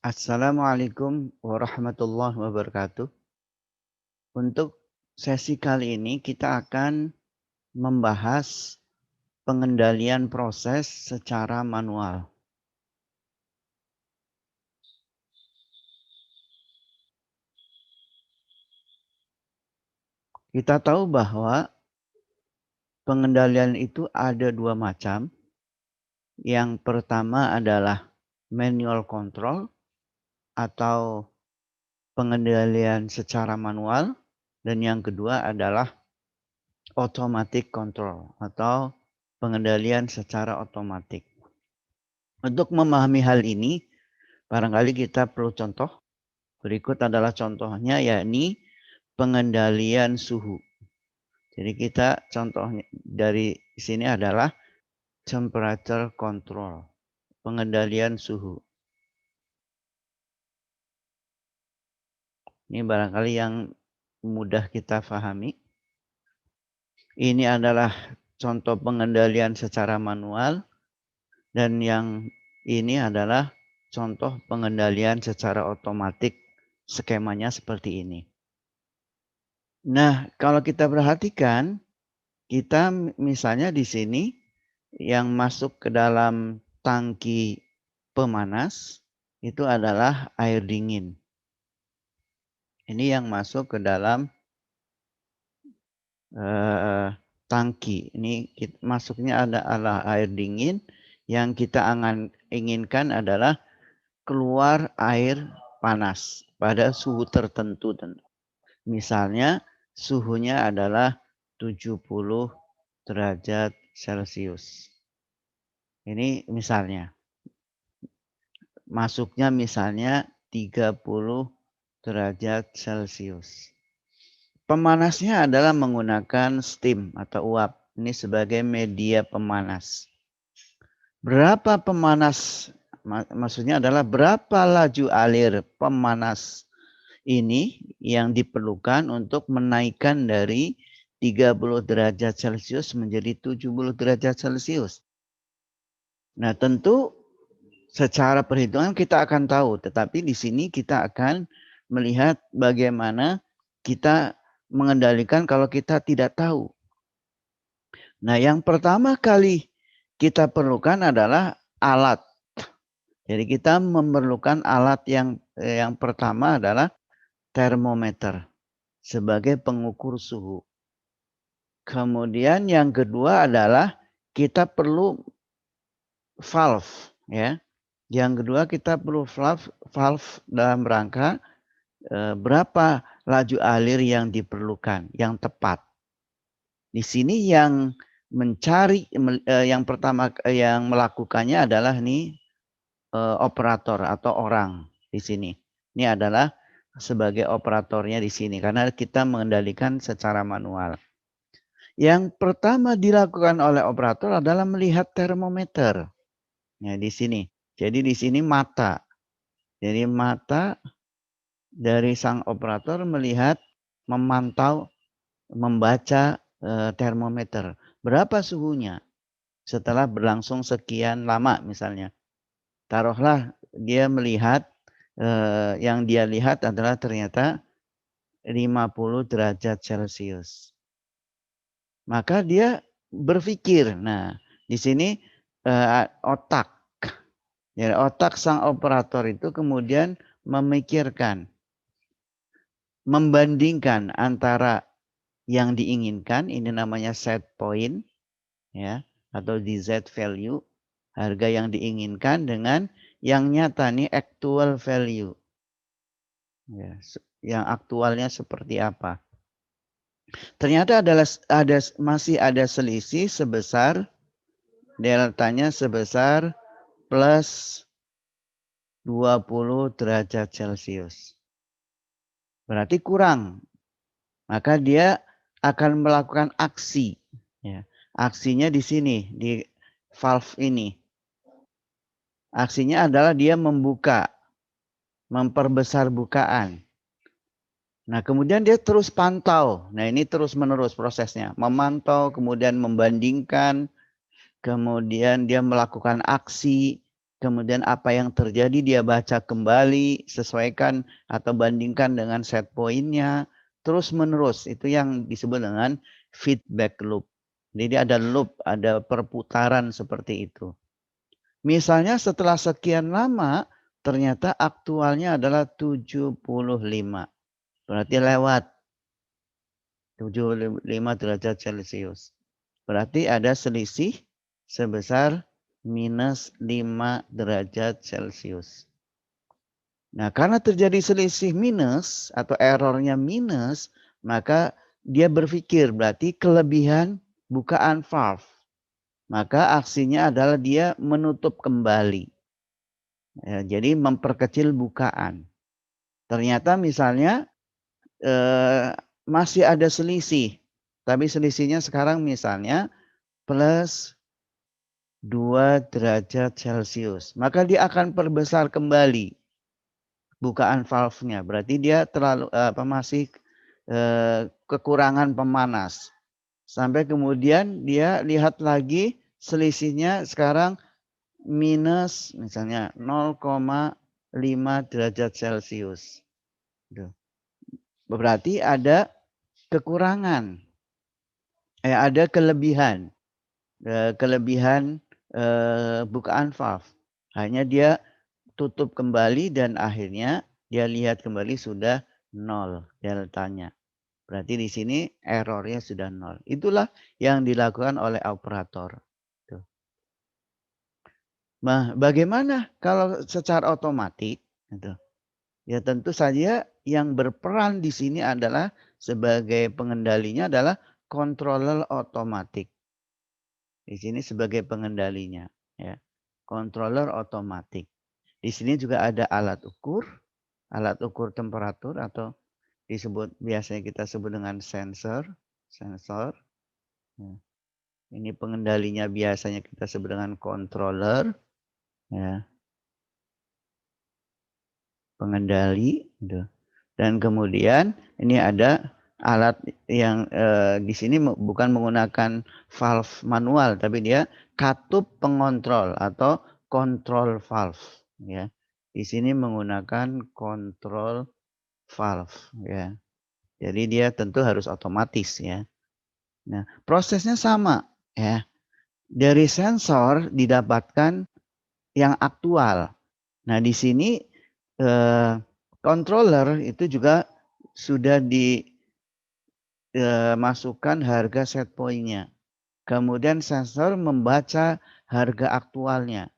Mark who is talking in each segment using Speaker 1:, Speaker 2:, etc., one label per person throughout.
Speaker 1: Assalamualaikum warahmatullahi wabarakatuh. Untuk sesi kali ini kita akan membahas pengendalian proses secara manual. Kita tahu bahwa pengendalian itu ada dua macam. Yang pertama adalah manual control atau pengendalian secara manual, dan yang kedua adalah automatic control atau pengendalian secara otomatis. Untuk memahami hal ini, barangkali kita perlu contoh. Berikut adalah contohnya, yakni pengendalian suhu. Jadi kita contohnya dari sini adalah temperature control, pengendalian suhu. Ini barangkali yang mudah kita pahami. Ini adalah contoh pengendalian secara manual, dan yang ini adalah contoh pengendalian secara otomatis. Skemanya seperti ini. Nah, kalau kita perhatikan, kita misalnya di sini yang masuk ke dalam tangki pemanas itu adalah air dingin. Ini yang masuk ke dalam tangki. Ini masuknya adalah air dingin. Yang kita inginkan adalah keluar air panas pada suhu tertentu. Misalnya suhunya adalah 70 derajat Celcius. Ini misalnya. Masuknya misalnya 30 derajat Celcius. Pemanasnya adalah menggunakan steam atau uap. Ini sebagai media pemanas. Berapa pemanas? Maksudnya adalah berapa laju alir pemanas ini yang diperlukan untuk menaikkan dari 30 derajat Celcius menjadi 70 derajat Celcius. Nah, tentu secara perhitungan kita akan tahu, tetapi di sini kita akan melihat bagaimana kita mengendalikan kalau kita tidak tahu. Nah, yang pertama kali kita perlukan adalah alat. Jadi kita memerlukan alat yang pertama adalah termometer sebagai pengukur suhu. Kemudian yang kedua adalah kita perlu valve, ya. Yang kedua kita perlu valve dalam rangka berapa laju alir yang diperlukan, yang tepat. Di sini yang mencari, yang pertama yang melakukannya adalah operator atau orang di sini. Ini adalah sebagai operatornya di sini karena kita mengendalikan secara manual. Yang pertama dilakukan oleh operator adalah melihat termometer. Ya, di sini. Jadi di sini mata. Jadi mata dari sang operator melihat, memantau, membaca termometer. Berapa suhunya setelah berlangsung sekian lama misalnya. Taruhlah dia melihat, yang dia lihat adalah ternyata 50 derajat Celcius. Maka dia berpikir. Nah, di sini otak. Jadi otak sang operator itu kemudian memikirkan, membandingkan antara yang diinginkan, ini namanya set point, ya, atau DZ value, harga yang diinginkan dengan yang nyata nih actual value. Ya, yang aktualnya seperti apa. Ternyata masih ada selisih sebesar deltanya sebesar plus 20 derajat Celcius. Berarti kurang. Maka dia akan melakukan aksi. Ya. Aksinya di sini, di valve ini. Aksinya adalah dia membuka, memperbesar bukaan. Nah, kemudian dia terus pantau. Nah, ini terus-menerus prosesnya. Memantau, kemudian membandingkan, kemudian dia melakukan aksi kemudian apa yang terjadi dia baca kembali, sesuaikan atau bandingkan dengan set pointnya, terus menerus. Itu yang disebut dengan feedback loop. Jadi ada loop, ada perputaran seperti itu. Misalnya setelah sekian lama, ternyata aktualnya adalah 75. Berarti lewat 75 derajat Celcius. Berarti ada selisih sebesar minus 5 derajat Celcius. Nah, karena terjadi selisih minus atau errornya minus, maka dia berpikir berarti kelebihan bukaan valve. Maka aksinya adalah dia menutup kembali. Ya, jadi memperkecil bukaan. Ternyata misalnya masih ada selisih. Tapi selisihnya sekarang misalnya plus 2 derajat Celcius. Maka dia akan perbesar kembali bukaan valve-nya. Berarti dia terlalu masih kekurangan pemanas. Sampai kemudian dia lihat lagi selisihnya sekarang minus misalnya 0,5 derajat Celcius. Berarti ada kekurangan. Ada kelebihan. Kelebihan bukaan valve. Hanya dia tutup kembali dan akhirnya dia lihat kembali sudah 0 deltanya. Berarti di sini errornya sudah 0. Itulah yang dilakukan oleh operator. Tuh. Nah, bagaimana kalau secara otomatis? Gitu. Ya tentu saja yang berperan di sini adalah sebagai pengendalinya adalah controller otomatik. Di sini sebagai pengendalinya, ya. Controller otomatik. Di sini juga ada alat ukur temperatur atau disebut biasanya kita sebut dengan sensor. Ya. Ini pengendalinya biasanya kita sebut dengan controller, ya. Pengendali, gitu. Dan kemudian ini ada alat yang di sini bukan menggunakan valve manual, tapi dia katup pengontrol atau control valve, ya. Di sini menggunakan control valve, ya. Jadi dia tentu harus otomatis, ya. Nah, prosesnya sama, ya. Dari sensor didapatkan yang aktual. Nah, di sini controller itu juga sudah dimasukkan harga set point-nya. Kemudian sensor membaca harga aktualnya.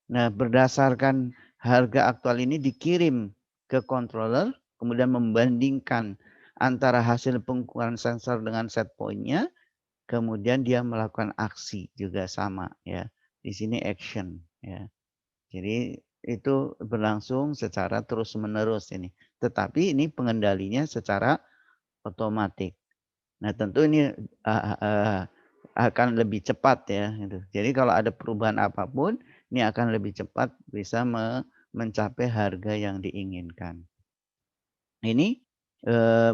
Speaker 1: Nah, berdasarkan harga aktual ini dikirim ke controller, kemudian membandingkan antara hasil pengukuran sensor dengan set point-nya, kemudian dia melakukan aksi juga sama, ya. Di sini action, ya. Jadi itu berlangsung secara terus-menerus ini. Tetapi ini pengendalinya secara otomatis. Nah, tentu ini akan lebih cepat, ya. Jadi kalau ada perubahan apapun, ini akan lebih cepat bisa mencapai harga yang diinginkan. Ini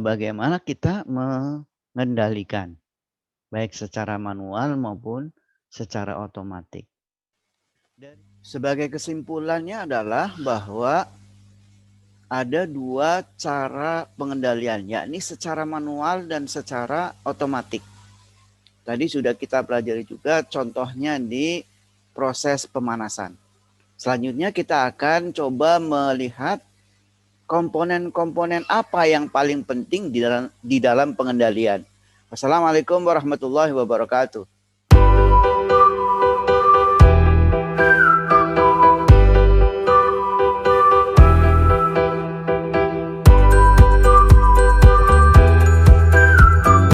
Speaker 1: bagaimana kita mengendalikan, baik secara manual maupun secara otomatis. Dan sebagai kesimpulannya adalah bahwa ada dua cara pengendalian, yakni secara manual dan secara otomatis. Tadi sudah kita pelajari juga contohnya di proses pemanasan. Selanjutnya kita akan coba melihat komponen-komponen apa yang paling penting di dalam pengendalian. Wassalamualaikum warahmatullahi wabarakatuh.